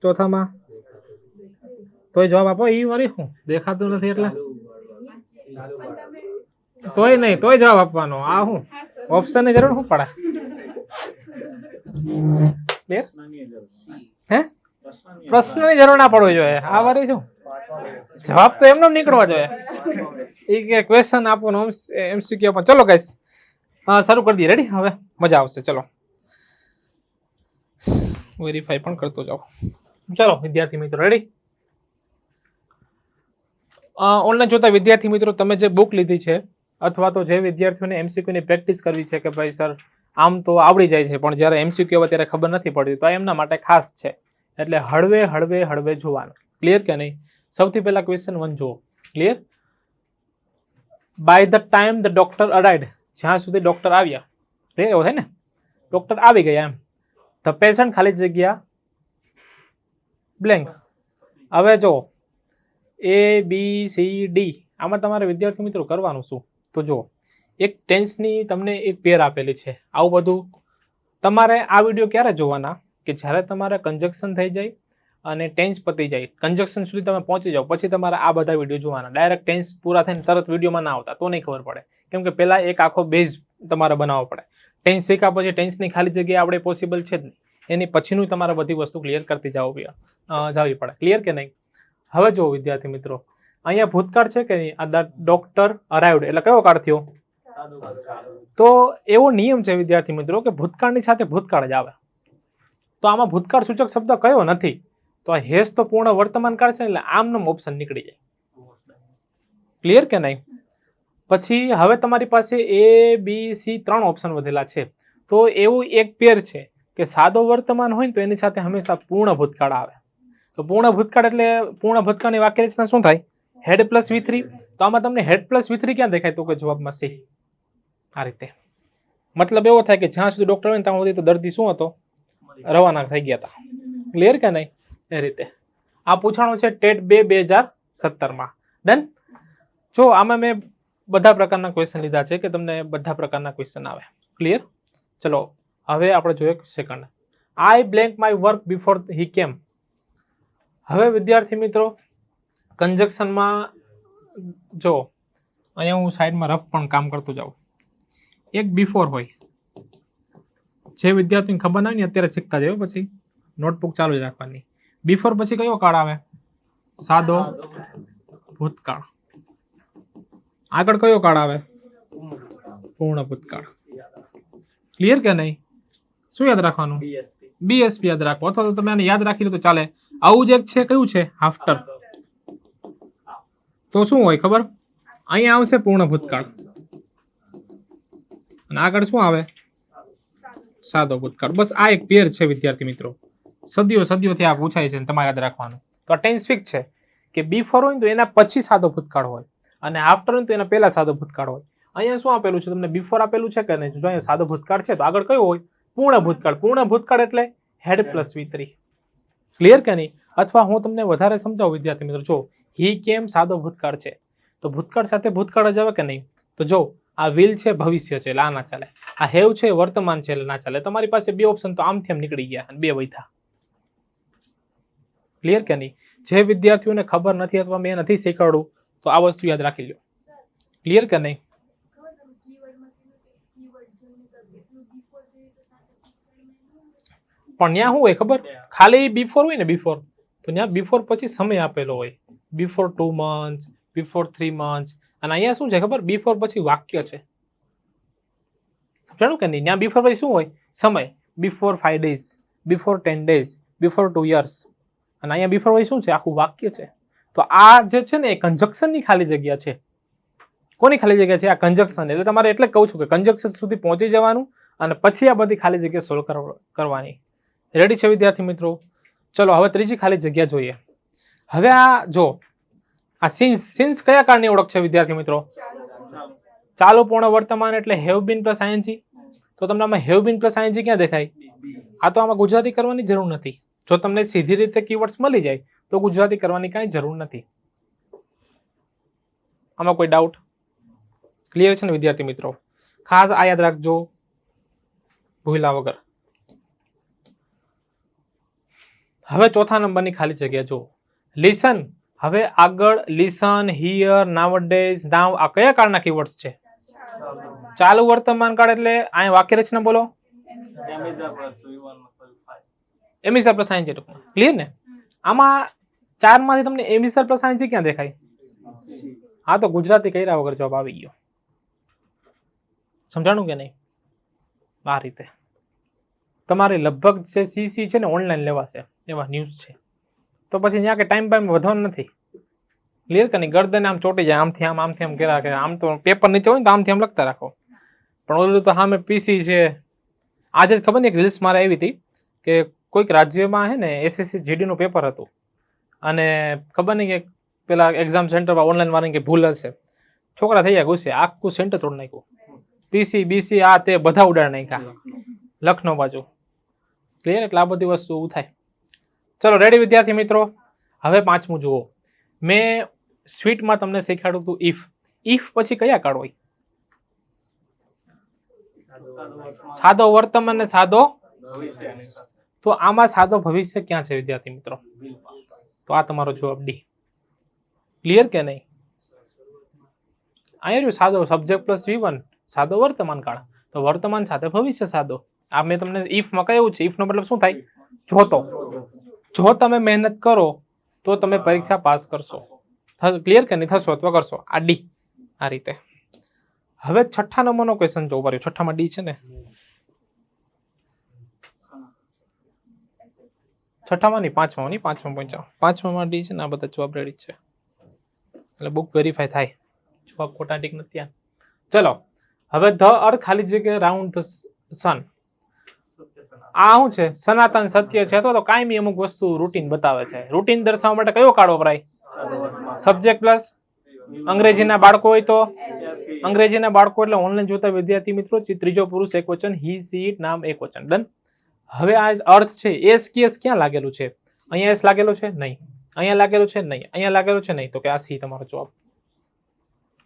ચોથામાં તોય જવાબ આપો. ઈ વળી હું દેખાતું નથી એટલે તોય નહીં, તોય જવાબ આપવાનો. આ હું ઓપ્શન ની જરૂર શું પડે? હે પ્રશ્નની જરૂર ના પડવી જોઈએ. આ વળી શું જવાબ તો એમનો નીકળવા જોઈએ. એ કે ક્વેશ્ચન આપવાનો એમસીક્યુ આપો. ચલો ગાઈસ શરૂ કરી દઈએ. રેડી? હવે મજા આવશે. ચલો વેરીફાઈ પણ કરતો જાઓ. ચલો વિદ્યાર્થી મિત્રો રેડી? ઓનલાઈન જોતા વિદ્યાર્થી મિત્રો તમે જે બુક લીધી છે અથવા તો જે વિદ્યાર્થીઓને એમસીક્યુ ની પ્રેક્ટિસ કરવી છે કે ભાઈ સર આમ તો આવડી જાય છે પણ જ્યારે એમસીક્યુ આવે ત્યારે ખબર નથી પડતી, તો એમના માટે ખાસ છે. એટલે હળવે હળવે હળવે જોવાનું. ક્લિયર કે નહીં? સૌથી પહેલા ક્વેશ્ચન 1 જુઓ. Clear? By the time the doctor arrived, જ્યાં સુધી ડોક્ટર આવ્યા, એવું થાય ને, ડોક્ટર આવી ગયા એમ. ધ પેશન્ટ ખાલી જગ્યા બ્લેન્ક. હવે જો A B C D આમાં તમારે વિદ્યાર્થી મિત્રો કરવાનું શું? તો જો એક ટેન્સની તમને એક પેર આપેલી છે. આવું બધું તમારે આ વિડીયો ક્યારે જોવાના? કે જ્યારે તમારે કન્જક્શન થઈ જાય અને ટેન્સ પતી જાય, કન્જક્શન સુધી તમે પહોંચી જાઓ, પછી તમારે આ બધા વિડીયો જોવાના. ડાયરેક્ટ ટેન્સ પૂરા થઈને તરત વિડીયોમાં ના આવતા, તો નહીં ખબર પડે. કેમ કે પહેલા એક આખો બેઝ તમારે બનાવવો પડે. ટેન્સ શીખ્યા પછી ટેન્સની ખાલી જગ્યાએ આપણે પોસિબલ છે જ નહીં. એની પછીનું તમારે બધી વસ્તુ ક્લિયર કરતી જવી પડે. ક્લિયર કે નહીં? હવે જો વિદ્યાર્થી મિત્રો અહીંયા ભૂતકાળ છે કે નહીં? આ ધ ડોક્ટર અરાઇવ્ડ એટલે કયો કાળ થયો? તો એવો નિયમ છે વિદ્યાર્થી મિત્રો કે ભૂતકાળની સાથે ભૂતકાળ જ આવે. તો આમાં ભૂતકાળ સૂચક શબ્દ કયો નથી, તો આ હેસ તો પૂર્ણ વર્તમાન કાળ છે એટલે આમનો ઓપ્શન નીકળી જાય. ક્લિયર કે નહીં? પછી હવે તમારી પાસે A B C 3 ઓપ્શન વધેલા છે. તો એવું એક પેર છે કે સાદો વર્તમાન હોય ને તો એની સાથે હંમેશા પૂર્ણ ભૂતકાળ આવે. તો પૂર્ણ ભૂતકાળ એટલે પૂર્ણ ભૂતકાળની વાક્ય રચના શું થાય? Had plus V3. તો આમાં તમને હેડ પ્લસ V3 ક્યાં દેખાય? તો કે જવાબમાં C. આ રીતે મતલબ એવો થાય કે જ્યાં સુધી ડોક્ટર હોય ને ત્યાં સુધી તો દર્દી શું હતો? રવાના થઈ ગયા હતા. ક્લિયર કે નહીં? એ રીતે આ પૂછાણું છે ટેટ 2017 ડન. જો આમાં મેં બધા પ્રકારના ક્વેશ્ચન લીધા છે કે તમને બધા પ્રકારના ક્વેશ્ચન આવે. ક્લિયર? ચલો હવે આપણે જોઈએ second. I blank my work before he કેમ. હવે વિદ્યાર્થી મિત્રો કન્જક્શનમાં જો અહીંયા હું સાઈડમાં રફ પણ કામ કરતો જાઉં. એક બિફોર હોય, જે વિદ્યાર્થીને ખબર ના હોય ને અત્યારે શીખતા જાય, પછી નોટબુક ચાલુ જ રાખવાની. બિફોર પછી કયો કાળ આવે? સાદો ભૂતકાળ. આગળ કયો કાળ આવે? પૂર્ણ ભૂતકાળ. ક્લિયર કે નહીં? શું યાદ રાખવાનું? BSP યાદ રાખો, અથવા તો તમે આને યાદ રાખી લો તો ચાલે. આવું જ એક છે, કયું છે? આફ્ટર. તો શું હોય ખબર? અહીંયા આવશે પૂર્ણ ભૂતકાળ અને આગળ શું આવે? સાદો ભૂતકાળ. બસ આ એક પેર છે વિદ્યાર્થી મિત્રો. સદીઓથી આ પૂછાય છે, તમારે યાદ રાખવાનું. તો આ ટેન્સ ફિક્સ છે કે બિફોર હોય તો એના પછી સાદો ભૂતકાળ હોય અને આફ્ટર હોય તો એના પહેલા સાદો ભૂતકાળ હોય. અહીંયા શું આપેલું છે તમને? બિફોર આપેલું છે કે નહીં? જો અહીંયા સાદો ભૂતકાળ છે તો આગળ કયો હોય? પૂર્ણ ભૂતકાળ. પૂર્ણ ભૂતકાળ એટલે હેડ પ્લસ V3. ક્લિયર કે નહીં? અથવા હું તમને વધારે સમજાવું વિદ્યાર્થી મિત્રો, જો હી કેમ સાદો ભૂતકાળ છે તો ભૂતકાળ સાથે ભૂતકાળ જ આવે કે નહીં? તો જો આ વિલ છે ભવિષ્ય છે એટલે આ ના ચાલે. આ હેવ છે વર્તમાન છે એટલે ના ચાલે. તમારી પાસે બે ઓપ્શન તો આમથી આમ નીકળી ગયા અને બે વૈધા. ક્લિયર કે નહીં? જે વિદ્યાર્થીઓને ખબર નથી અથવા મેં નથી શીખવાડું તો આ વસ્તુ યાદ રાખી લો. ક્લિયર કે નહીં? પણ ત્યાં શું હોય ખબર? ખાલી બિફોર હોય ને, બિફોર તો ત્યાં બિફોર પછી સમય આપેલો હોય. Before 2 months, before 3 months. અને અહીંયા શું છે ખબર? બિફોર પછી વાક્ય છે. સમજાણું કે નહીં? ત્યાં બિફોર પછી શું હોય? સમય. Before 5 days, before 10 days, before 2 years. અને અહીંયા બિફોર પછી શું છે? આખું વાક્ય છે. તો આ જે છે ને એ કન્જક્શનની ખાલી જગ્યા છે. કોની ખાલી જગ્યા છે? આ કન્જક્શન. એટલે તમારે એટલે કહું છું કે કન્જક્શન સુધી પહોંચી જવાનું અને પછી આ બધી ખાલી જગ્યા સોલ્વ કરવાની. રેડી છે વિદ્યાર્થી મિત્રો? ચલો હવે ત્રીજી ખાલી જગ્યા જોઈએ. હવે આ જો આ સિન્સ કયા કાળની ઓળખ છે વિદ્યાર્થી મિત્રો? ચાલુ પૂર્ણ વર્તમાન એટલે હેવ બીન પ્લસ આઈએનજી. તો તમને આમાં હેવ બીન પ્લસ આઈએનજી ક્યાં દેખાય? આ તો આમાં ગુજરાતી કરવાની જરૂર નથી. જો તમને સીધી રીતે કીવર્ડ્સ મળી જાય તો ગુજરાતી કરવાની કાંઈ જરૂર નથી. આમાં કોઈ ડાઉટ? ક્લિયર છે ને વિદ્યાર્થી મિત્રો? ખાસ આ યાદ રાખજો ભૂલા વગર. હવે ચોથા નંબરની ખાલી જગ્યા જો લિસન. હવે આગળ લિસન, હિયર, નાવડેઝ, નાવ આ કયા કાળના કીવર્ડ્સ છે? ચાલુ વર્તમાન કાળ એટલે આ વાક્ય રચના બોલો. એમિસર પ્લસ આઈએનજી ટૂંકમાં. ક્લિયર ને? આમાં ચારમાંથી તમને એમિસર પ્લસ આઈએનજી ક્યાં દેખાય? હા તો ગુજરાતી કર્યા વગર જવાબ આવી ગયો. સમજાણું કે નહીં? આ રીતે તમારે લગભગ જે સીસી છે ને ઓનલાઈન લેવાશે એવા ન્યૂઝ છે. તો પછી ત્યાં કે ટાઈમ વધવાનું નથી. ક્લિયર કે નહીં? ગરદન આમ ચોટી જાય, આમથી આમ આમથી આમ કર્યા કે આમ તો પેપર નીચે હોય ને તો આમથી આમ લખતા રાખો. પણ ઓલું તો સામે પીસી છે. આજે જ ખબર નહીં એક રીલ્સ મારે આવી હતી કે કોઈક રાજ્યમાં હે ને એસએસસી જીડી નું પેપર હતું અને ખબર નહીં કે પેલા એક્ઝામ સેન્ટરમાં ઓનલાઈન વાળાની કે ભૂલ હશે, છોકરા થઈ ગયા ગુસ્સે, આખું સેન્ટર તોડી નાખ્યું. પીસી બીસી આ તે બધા ઉડાડી નાખ્યા લખનઉ બાજુ. ક્લિયર? એટલે આ બધી વસ્તુ થાય. ચલો રેડી વિદ્યાર્થી મિત્રો. હવે પાંચમું જુઓ. મેં સ્વીટમાં તમને શીખવાડ્યું હતું ઇફ. ઇફ પછી કયા કાળ હોય? સાદો વર્તમાન ને સાદો. તો આમાં સાદો ભવિષ્ય ક્યાં છે વિદ્યાર્થી મિત્રો? તો આ તમારો જવાબ ડી. ક્લિયર કે નહીં? અહીંયા સાદો સબ્જેક્ટ પ્લસ V1 સાદો વર્તમાન કાળ. તો વર્તમાન સાથે ભવિષ્ય સાદો. આ મેં તમને ઇફમાં કહ્યું છે. ઇફ નો મતલબ શું થાય? જો તમે મહેનત કરો તો તમે પરીક્ષા પાસ કરશો. ક્લિયર કે નહીં? થશો અથવા કરશો. આ ડી. આ રીતે. હવે છઠ્ઠા નંબરનો ક્વેશ્ચન જો કર્યો. છઠ્ઠામાં ડી છે ને? છઠ્ઠામાં નહીં, પાંચમાં નહીં, પાંચમાં પહોંચ્યા. પાંચમાં ડી છે ને? આ બધા જવાબ રેડી છે એટલે બુક વેરીફાઈ થાય. જવાબ ખોટા ટીક નથી. ચલો હવે ધ અર્થ ખાલી જગ્યાએ રાઉન્ડ સન. આ શું છે? સનાતન સત્ય છે. તો કાયમી અમુક વસ્તુ રૂટીન બતાવે છે. રૂટીન દર્શાવવા માટે કયો કાળ વપરાય? Subject plus. અંગ્રેજીના બાળકો હોય તો અંગ્રેજીના બાળકો એટલે ઓનલાઈન જોતા વિદ્યાર્થી મિત્રો ત્રીજો પુરુષ એકવચન, હી સી ઇટ નામ એકવચન. ડન. હવે આ અર્થ છે એસ કેસ ક્યાં લાગેલું છે? અહીંયા એસ લાગેલો છે? નહીં. અહીંયા લાગેલું છે? નહીં. અહીંયા લાગેલું છે? નહીં. તો કે આ સી તમારો જવાબ.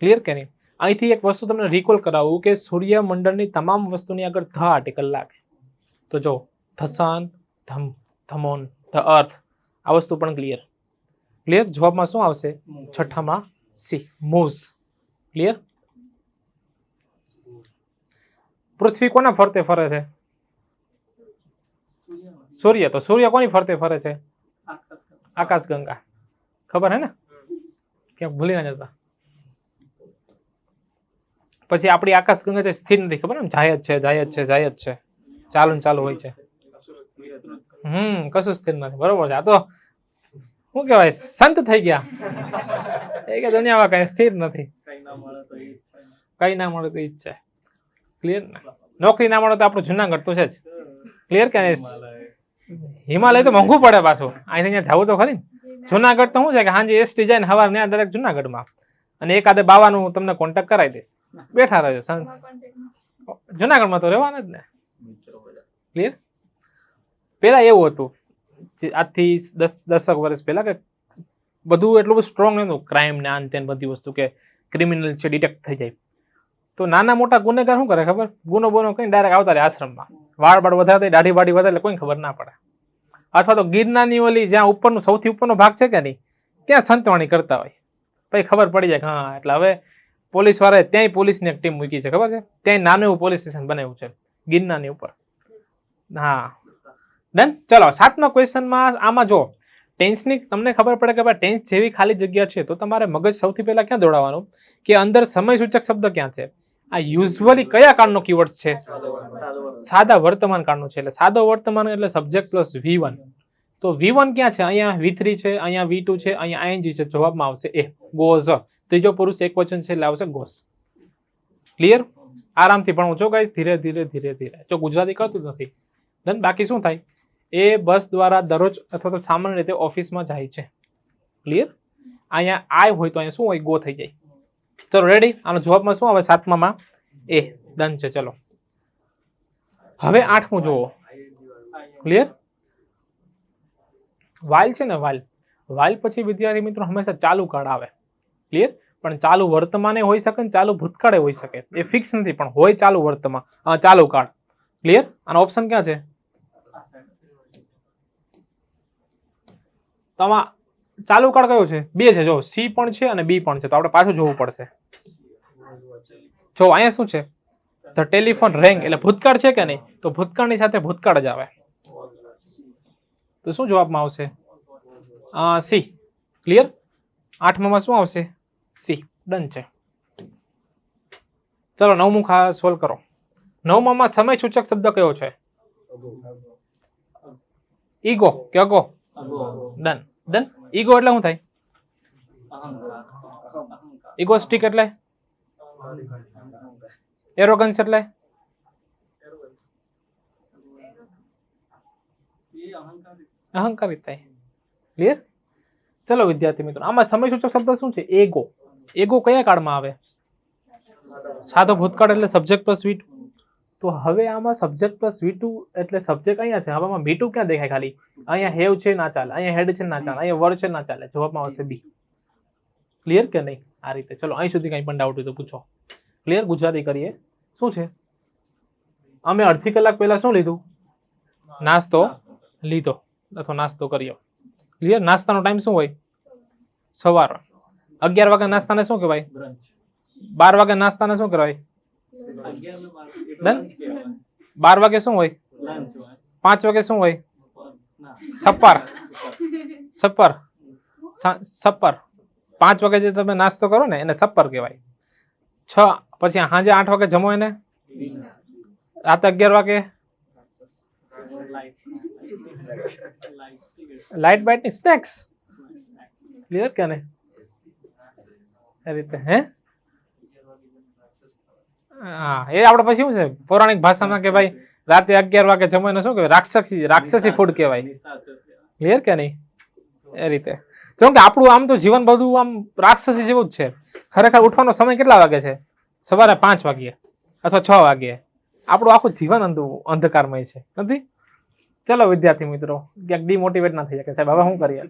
ક્લિયર કે નહીં? અહીંથી એક વસ્તુ તમને રિકોલ કરાવું કે સૂર્યમંડળની તમામ વસ્તુની આગળ ધ આર્ટિકલ લાગે. તો જો ધ સન, ધમોન, ધ અર્થ, આ વસ્તુ પણ ક્લિયર. ક્લિયર? જવાબમાં શું આવશે? છઠ્ઠામાં સી, મૂઝ. ક્લિયર? પૃથ્વી કોના ફરતે ફરે છે? સૂર્ય. તો સૂર્ય કોની ફરતે ફરે છે? આકાશગંગા. ખબર હે ને? ક્યાંક ભૂલી ના જતા. પછી આપણી આકાશગંગા છે સ્થિર નથી. ખબર ને? જાય જ છે, જાય જ છે, જાય જ છે, ચાલુ ને ચાલુ હોય છે. કશું સ્થિર નથી. બરોબર છે. આ તો શું કહેવાય? સંત થઈ ગયા એ કે દુનિયામાં કઈ સ્થિર નથી. કઈ ના મળે તો ઈ જ છે. ક્લિયર ને? નોકરી ના મળે તો આપણું જુનાગઢ તો છે જ. ક્લિયર કે? હિમાલય તો મોંઘું પડે પાછું. અહીંયા જવું તો ખરી. જુનાગઢ તો શું છે કે સાંજે એસટી જાય ને સવારે ત્યાં દરેક જુનાગઢમાં અને એકાદે બાવાનું તમને કોન્ટેક્ટ કરાવી દઈશ. બેઠા રહેજો. જુનાગઢમાં તો રહેવાના જ ને. ક્લિયર? પેલા એવું હતું આજથી 10 વર્ષ પહેલા કે બધું એટલું બધું સ્ટ્રોંગ નહોતું. ક્રાઇમ ને આન તેન બધી વસ્તુ કે ક્રિમિનલ છે ડિટેક્ટ થઈ જાય. તો નાના મોટા ગુનેગાર શું કરે ખબર? ગુનો બોનો કઈ ડાયરેક્ટ આવતા રહે આશ્રમમાં. વાળ બાળ વધારે, દાઢી બાઢી વધારે એટલે કોઈ ખબર ના પડે. અથવા તો ગિરનારની ઓલી જ્યાં ઉપરનું સૌથી ઉપરનો ભાગ છે કે નહીં ત્યાં સંતવાણી કરતા હોય. પછી ખબર પડી જાય કે હા એટલે હવે પોલીસ વાળાએ ત્યાંય પોલીસની એક ટીમ મૂકી છે. ખબર છે? ત્યાં નાનું એવું પોલીસ સ્ટેશન બનાવ્યું છે ગિરનારની ઉપર. હા ડન. ચલો 7મા ક્વેશ્ચનમાં આમાં જો ટેન્સની તમને ખબર પડે કે ભાઈ ટેન્સ જેવી ખાલી જગ્યા છે તો તમારે મગજ સૌથી પહેલા ક્યાં દોડાવવાનું કે અંદર સમય સૂચક શબ્દ ક્યાં છે? આ યુઝ્યુઅલી કયા કાળનો કીવર્ડ છે? સાદા વર્તમાન કાળનો છે. એટલે સાદો વર્તમાન એટલે સબ્જેક્ટ પ્લસ V1. તો V1 ક્યાં છે? અહીંયા V3 છે, અહીંયા V2 છે, અહીંયા ING છે. જવાબમાં આવશે એ ગોઝ. ત્રીજો પુરુષ એકવચન છે એટલે આવશે ગોઝ. ક્લિયર? આરામથી ભણવું છો ગાઈસ. ધીરે ધીરે ધીરે ધીરે. જો ગુજરાતી કરતું નથી ડન. બાકી શું થાય? એ બસ દ્વારા દરરોજ અથવા તો સામાન્ય રીતે ઓફિસમાં જાય છે. ક્લિયર? અહીંયા આય હોય તો અહીંયા શું હોય? ગો થઈ જાય. ચલો રેડી. આનો જવાબમાં શું આવે? 7મામાં એ. ડન છે. ચલો હવે 8મું જુઓ. ક્લિયર? વાઇલ છે ને? વાઇલ પછી વિદ્યાર્થી મિત્રો હંમેશા ચાલુ કાળ આવે. ક્લિયર? પણ ચાલુ વર્તમાને હોઈ શકે ને ચાલુ ભૂતકાળે હોઈ શકે. એ ફિક્સ નથી પણ હોય ચાલુ વર્તમાન, ચાલુ કાળ. ક્લિયર? આનો ઓપ્શન ક્યાં છે? તો આમાં ચાલુ કાળ કયો છે? બે છે. જો સી પણ છે અને બી પણ છે, તો આપણે પાછું જોવું પડશે. જો અહીંયા શું છે? ધ ટેલિફોન રેંગ, એટલે ભૂતકાળ છે કે નહીં? તો ભૂતકાળની સાથે ભૂતકાળ જ આવે. તો શું જવાબમાં આવશે? સી. ક્લિયર? 8માં શું આવશે? સી. ડન છે. ચલો 9મું સોલ્વ કરો. 9માં સમય સૂચક શબ્દ કયો છે? ઈગો કે અગો? ડન. ડન. ઈગો એટલે શું થાય? ઇગોસ્ટિક એટલે? એરોગન્સ એટલે? અહંકારિત થાય. ક્લિયર? ચલો વિદ્યાર્થી મિત્રો, આમાં સમય સૂચક શબ્દ શું છે? એગો. એગો કયા કાળમાં આવે? સાદો ભૂતકાળ એટલે સબ્જેક્ટ પ્લસ V2. તો હવે આમાં સબ્જેક્ટ પ્લસ V2 એટલે સબ્જેક્ટ અહીંયા છે. હવે આમાં V2 ક્યાં દેખાય? ખાલી અહીંયા હેવ છે, ના ચાલે. અહીંયા હેડ છે, ના ચાલે. અહીંયા વર છે, ના ચાલે. જવાબમાં આવશે બી. ક્લિયર કે નહીં? આ રીતે. ચલો અહીં સુધી કઈ પણ ડાઉટ હોય તો પૂછો. ક્લિયર? ગુજરાતી કરીએ. શું છે? અમે અડધી કલાક પહેલા શું લીધું? નાસ્તો લીધો અથવા નાસ્તો કર્યો. ક્લિયર? નાસ્તાનો ટાઈમ શું હોય? સવાર. 11 વાગે નાસ્તાને શું કહેવાય? 12 વાગે નાસ્તાને શું કહેવાય? ડન. 12 વાગે શું હોય? 5 વાગે શું હોય? સપર. સપર. સપર. 5 વાગે જે તમે નાસ્તો કરો ને એને સપર કહેવાય. 6 પછી સાંજે 8 વાગે જમો એને રાતે 11 વાગે લાઇટ બાઇટ ની સ્નેક્સ. ક્લિયર કે નહીં? એ રીતે. હે હા, એ આપણે પછી શું છે પૌરાણિક ભાષામાં કે ભાઈ રાતે 11 વાગે જમો એને શું કહેવાય? રાક્ષસી ફૂડ કહેવાય. ક્લિયર કે નહીં? એ રીતે. કેમ કે આપણું આમ તો જીવન બધું આમ રાક્ષસી જેવું જ છે. ખરેખર ઉઠવાનો સમય કેટલા વાગે છે? સવારે 5 વાગ્યે અથવા 6 વાગ્યે. આપણું આખું જીવન અંધકારમય છે, નથી? ચલો વિદ્યાર્થી મિત્રો, ક્યાંક ડિમોટિવેટ ના થઈ શકે સાહેબ, હવે શું કરીએ?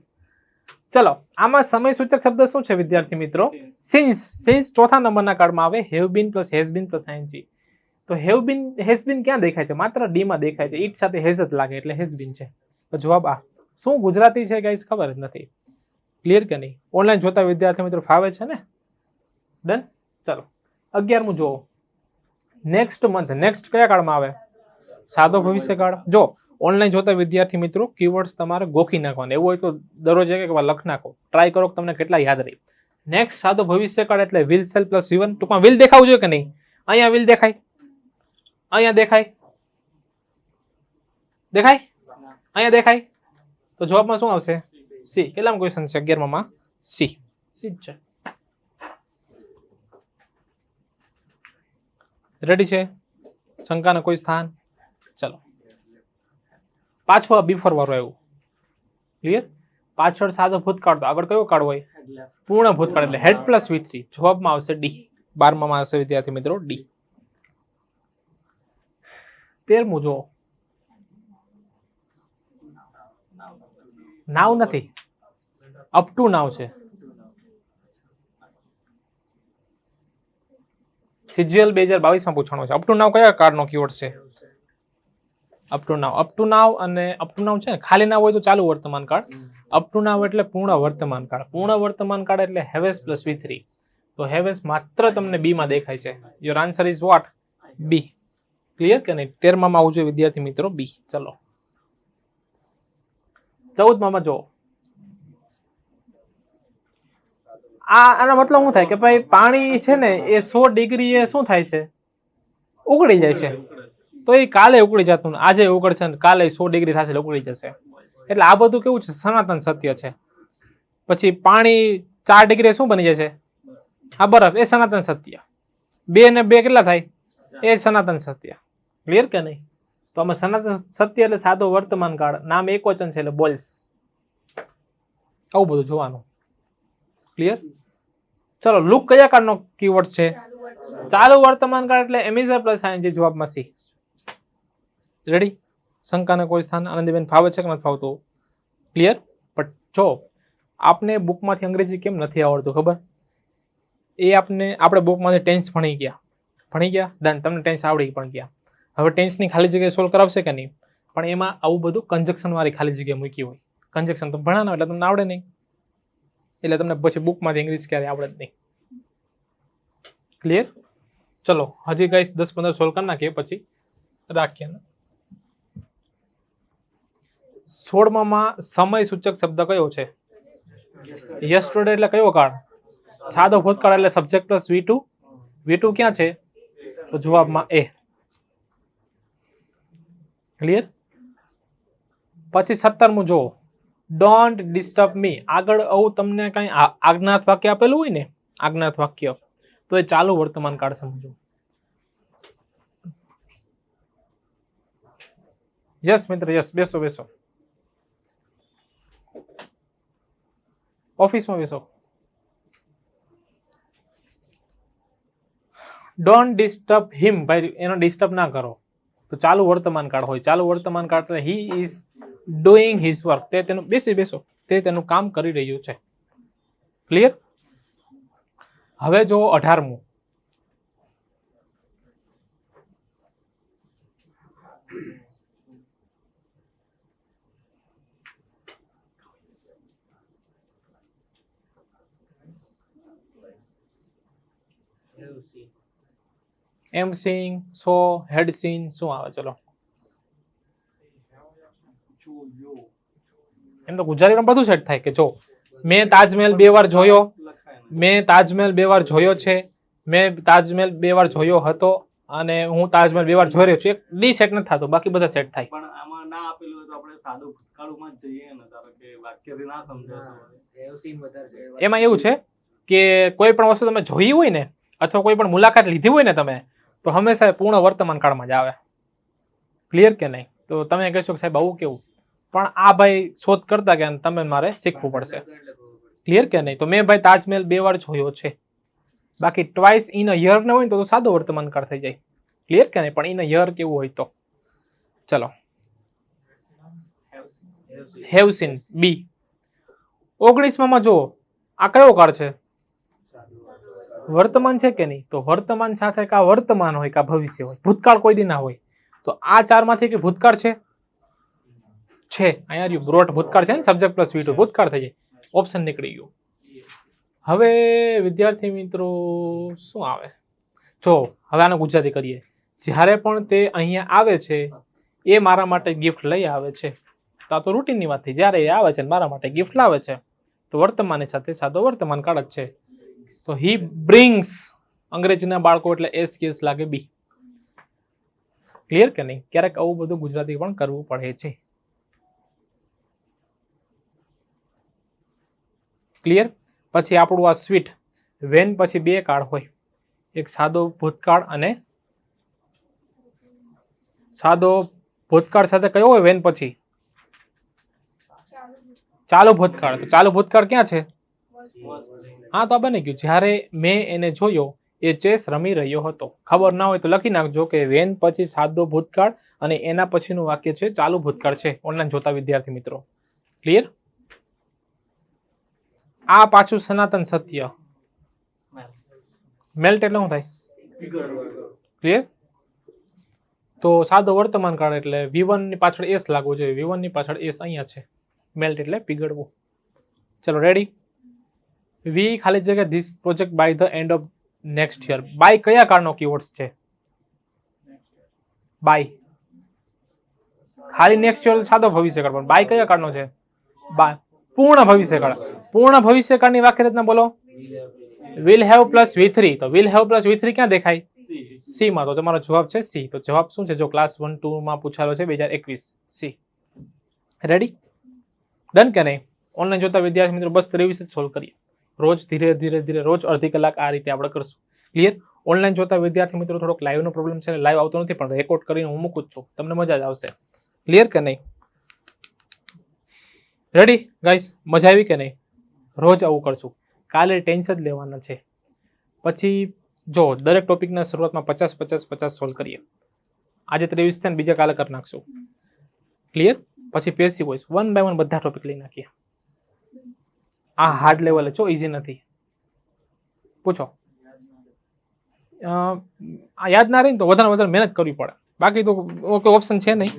ચલો, આમાં સમય સૂચક શબ્દ શું છે વિદ્યાર્થી મિત્રો? સિન્સ. સિન્સ ચોથા નંબરના કાર્ડમાં આવે. Have been plus has been plus ING. તો હેવ બીન હેઝ બીન ક્યાં દેખાય છે? માત્ર ડી માં દેખાય છે. ઈટ સાથે હેઝ જ લાગે એટલે હેઝ બીન છે. તો જવાબ આ. શું ગુજરાતી છે ગાઈસ? ખબર જ નથી. ક્લિયર કે નહીં? ઓનલાઈન જોતા વિદ્યાર્થી મિત્રો ફાવે છે ને? ડન. ચલો 11મું જુઓ. Next month. નેક્સ્ટ કયા કાળમાં આવે? સાદો ભવિષ્યકાળ. જો ઓનલાઈન જોતા વિદ્યાર્થી મિત્રો કીવર્ડ્સ તમારે ગોખી નાખવાના. એવું હોય તો દરરોજ એક લખ નાખો. ટ્રાય કરો કે તમને કેટલા યાદ રહી. નેક્સ્ટ સાદો ભવિષ્યકાળ એટલે વિલ સેલ પ્લસ V1. ટૂંકમાં વિલ દેખાવું જોઈએ કે નહીં? અહીંયા વિલ દેખાય, અહીંયા દેખાય, દેખાય, અહીંયા દેખાય. તો જવાબમાં શું આવશે? સી. કેટલામાં ક્વેશ્ચન છે? 11માં સી. સી જ છે. રેડી છે? શંકાને કોઈ સ્થાન? ચલો પાછું આ બિફોર વાળું આવ્યું. ક્લિયર? પાછળ સાદો ભૂતકાળ, તો આગળ કયો કાળ હોય? પૂર્ણ ભૂતકાળ એટલે હેડ પ્લસ V3. જવાબમાં આવશે ડી. 12માં આવશે વિદ્યાર્થી મિત્રો ડી. 13મું જો. નાવ નથી, અપ ટુ નાવ છે. CGL 2022માં પૂછવાનો છે. અપ ટુ નાવ કયા કાર્ડનો કીવર્ડ છે? Up to now. Up to now અને અપ ટુ નાવ છે ને ખાલી નાવ હોય તો ચાલુ વર્તમાન કાળ. અપ ટુ નાવ એટલે પૂર્ણ વર્તમાન કાળ. પૂર્ણ વર્તમાન કાળ એટલે હેવેસ પ્લસ V3. તો હેવેસ માત્ર તમને બી માં દેખાય છે. Your answer is what? B. Clear કે નહીં? 13માં આવવું જોઈએ વિદ્યાર્થી મિત્રો બી. ચલો 14માં જો. આનો મતલબ શું થાય કે ભાઈ પાણી છે ને એ 100 ડિગ્રીએ શું થાય છે? ઉકળી જાય છે. તો એ કાલે ઉકળી જતું, આજે ઉકળશે ને કાલે 100 ડિગ્રી થશે ઉકળી જશે. એટલે આ બધું કેવું છે? સનાતન સત્ય છે. પછી પાણી 4 ડિગ્રી શું બની જશે? આ બરફ. એ સનાતન સત્ય. 2 ને 2 કેટલા થાય? એ સનાતન સત્ય. ક્લિયર કે નહીં? તો અમે સનાતન સત્ય એટલે સાદો વર્તમાન કાળ. નામ એક વચન છે એટલે બોલ્સ. આવું બધું જોવાનું. ક્લિયર? ચલો લુક કયા કાળનો કીવર્ડ છે? ચાલુ વર્તમાન કાળ એટલે એમિઝર પ્લસ આઈએનજી. જવાબમાં સી. રેડી? શંકાને કોઈ સ્થાન? આનંદીબેન ફાવે છે કે નથી ફાવતું? ક્લિયર? બટ જો આપને બુકમાંથી અંગ્રેજી કેમ નથી આવડતું ખબર? એ આપણે બુકમાંથી ટેન્સ ભણી ગયા. ડન. તમને ટેન્સ આવડી પણ ગયા. હવે ટેન્સની ખાલી જગ્યાએ સોલ્વ કરાવશે કે નહીં? પણ એમાં આવું બધું કન્જક્શન વાળી ખાલી જગ્યા મૂકી હોય. કન્જેક્શન તો ભણાનો એટલે તમને આવડે નહીં, એટલે તમને પછી બુકમાંથી ઇંગ્લિશ ક્યારે આવડે જ નહીં. ક્લિયર? ચલો હજી ગાઈસ 10-15 સોલ્વ કરી નાખીએ પછી રાખીએ. 16માં સમય સૂચક શબ્દ કયો છે? યસ્ટરડે એટલે કયો કાળ? સાદો ભૂતકાળ એટલે સબ્જેક્ટ પ્લસ V2. V2 ક્યાં છે? તો જવાબમાં A. ક્લિયર? પછી 17મું જો, ડોન્ટ ડિસ્ટર્બ મી. આગળ આવું તમને કઈ આજ્ઞાત વાક્ય આપેલું હોય ને, આજ્ઞાત વાક્ય, તો એ ચાલુ વર્તમાન કાળ સમજો. યસ મિત્ર, યસ. બેસો બેસો, ઓફિસમાં બેસો. ડોન્ટ ડિસ્ટર્બ હિમ. ભાઈ એનો ડિસ્ટર્બ ના કરો. તો ચાલુ વર્તમાન કાળ હોય. ચાલુ વર્તમાન કાળ એટલે he is doing his work. તે તેનું બેસો તે તેનું કામ કરી રહ્યું છે. ક્લિયર? હવે જો 18મું, એમ સિંગ, સો, હેડ સીન શું આવે? ચલો એમ તો ગુજરાતીમાં બધું સેટ થાય કે જો મેં તાજમહેલ 2 વાર જોયો, મેં તાજમહેલ 2 વાર જોયો છે, મેં તાજમહેલ 2 વાર જોયો હતો, અને હું તાજમહેલ 2 વાર જોઈ રહ્યો છું. એક ડી સેટ નથી થતો, બાકી બધા સેટ થાય. પણ આમાં ના આપેલું હોય તો આપણે સાદું ભૂતકાળમાં જ જઈએ ને, ધારો કે વાક્યથી ના સમજાય. એમાં એવું છે કે કોઈ પણ વસ્તુ તમે જોઈ હોય ને, અથવા કોઈ પણ મુલાકાત લીધી હોય ને તમે, તો હંમેશા પૂર્ણ વર્તમાન કાળમાં જ આવે. ક્લિયર કે નહીં? તો તમે કહેશો કે સાહેબ આવું કેવું? પણ આ ભાઈ શોધ કરતા કે તમે મારે શીખવું પડશે. ક્લિયર કે નહીં? તો મેં ભાઈ તાજમહેલ 2 વાર જોયો છે. બાકી ટ્વાઇસ ઇન અ યર ને હોય ને તો સાદો વર્તમાન કાળ થઈ જાય. ક્લિયર કે નહીં? પણ ઇન અ યર કેવું હોય તો ચલો હેવ સીન બી. 19માં જો આ કયો કાળ છે? વર્તમાન છે કે નહીં? તો વર્તમાન સાથે કા વર્તમાન હોય કા ભવિષ્ય હોય, ભૂતકાળ કોઈ દી ના હોય. તો આ 4માંથી કે ભૂતકાળ છે? અહીંયા રહ્યું બ્રોટ ભૂતકાળ છે ને, સબ્જેક્ટ પ્લસ V2 ભૂતકાળ થઈ જાય. ઓપ્શન નીકળી ગયું. હવે વિદ્યાર્થી મિત્રો શું આવે? જો હવે આને ગુજરાતી કરીએ. જ્યારે પણ તે અહીંયા આવે છે એ મારા માટે ગિફ્ટ લઈ આવે છે. તો આ તો રૂટીનની વાત થઈ. જ્યારે એ આવે છે મારા માટે ગિફ્ટ લાવે છે, તો વર્તમાનની સાથે સાદો વર્તમાન કાળ જ છે. તો હી બ્રિંગ્સ. અંગ્રેજીના બાળકો એટલે એસ કેસ લાગે બી. ક્લિયર કે નહીં? ક્યારેક આવું બધું ગુજરાતી પણ કરવું પડે છે. ક્લિયર? પછી આપણું આ સ્વીટ વેન પછી 2 કાળ હોય. એક સાદો ભૂતકાળ અને સાદો ભૂતકાળ સાથે કયો હોય વેન પછી? ચાલુ ભૂતકાળ. તો ચાલુ ભૂતકાળ ક્યાં છે? હા, તો આ બની ગયું. જ્યારે મેં એને જોયો એ ચેસ રમી રહ્યો હતો. ખબર ના હોય તો લખી નાખજો કે વેન પછી સાદો ભૂતકાળ અને એના પછીનું વાક્ય છે ચાલુ ભૂતકાળ છે. ઓનલાઈન જોતા વિદ્યાર્થી મિત્રો. ક્લિયર? આ પાછું સનાતન સત્ય. મેલ્ટ એટલે શું થાય? ક્લિયર? તો સાદો વર્તમાન કાળ એટલે V1 ની પાછળ એસ લાગવો જોઈએ. V1 ની પાછળ એસ અહીંયા છે. મેલ્ટ એટલે પીગળવું. ચલો રેડી? વી ખાલી જગ્યા this project by the end of next year. By કયા કાળનો કીવર્ડ છે? બાય. ખાલી નેક્સ્ટ યર સાદો ભવિષ્યકાળ, પણ બાય કયા કાળનો છે? બાય પૂર્ણ ભવિષ્યકાળ. પૂર્ણ ભવિષ્યકાળની વાક્ય રચના બોલો. Will have plus V3. તો વિલ હેવ પ્લસ V3 ક્યાં દેખાય? સી માં. તો તમારો જવાબ છે સી. તો જવાબ શું છે? જો ક્લાસ 1-2 માં પૂછાયેલો છે 2021 સી. રેડી? ડન કે નહીં? ઓનલાઈન જોતા વિદ્યાર્થી મિત્રો બસ 23 જ સોલ્વ કરીએ. રોજ ધીરે ધીરે રોજ અડધી કલાક આ રીતે આપણે કરશું. ક્લિયર? ઓનલાઈન જોતા વિદ્યાર્થી મિત્રો થોડોક લાઈવનો પ્રોબ્લેમ છે, લાઈવ આવતો નથી, પણ રેકોર્ડ કરીને હું મૂકું જ છું. તમને મજા જ આવશે. ક્લિયર કે નહીં? Ready guys? મજા આવી કે નહીં? રોજ આવું કરશું. કાલે ટેન્સ જ લેવાના છે. પછી જો દરેક ટોપિકના શરૂઆતમાં 50-50-50 સોલ્વ કરીએ. આજે 23 થાય ને બીજા કાલે કરી નાખશું. ક્લિયર? પછી પેસિવ વોઇસ 1 by 1 બધા ટોપિક લઈ નાખીએ. આ હાર્ડ લેવલ છે, ઈઝી નથી. પૂછો. આ યાદ ના રહી ને તો વધારે મહેનત કરવી પડે. બાકી તો ઓપ્શન છે નહીં.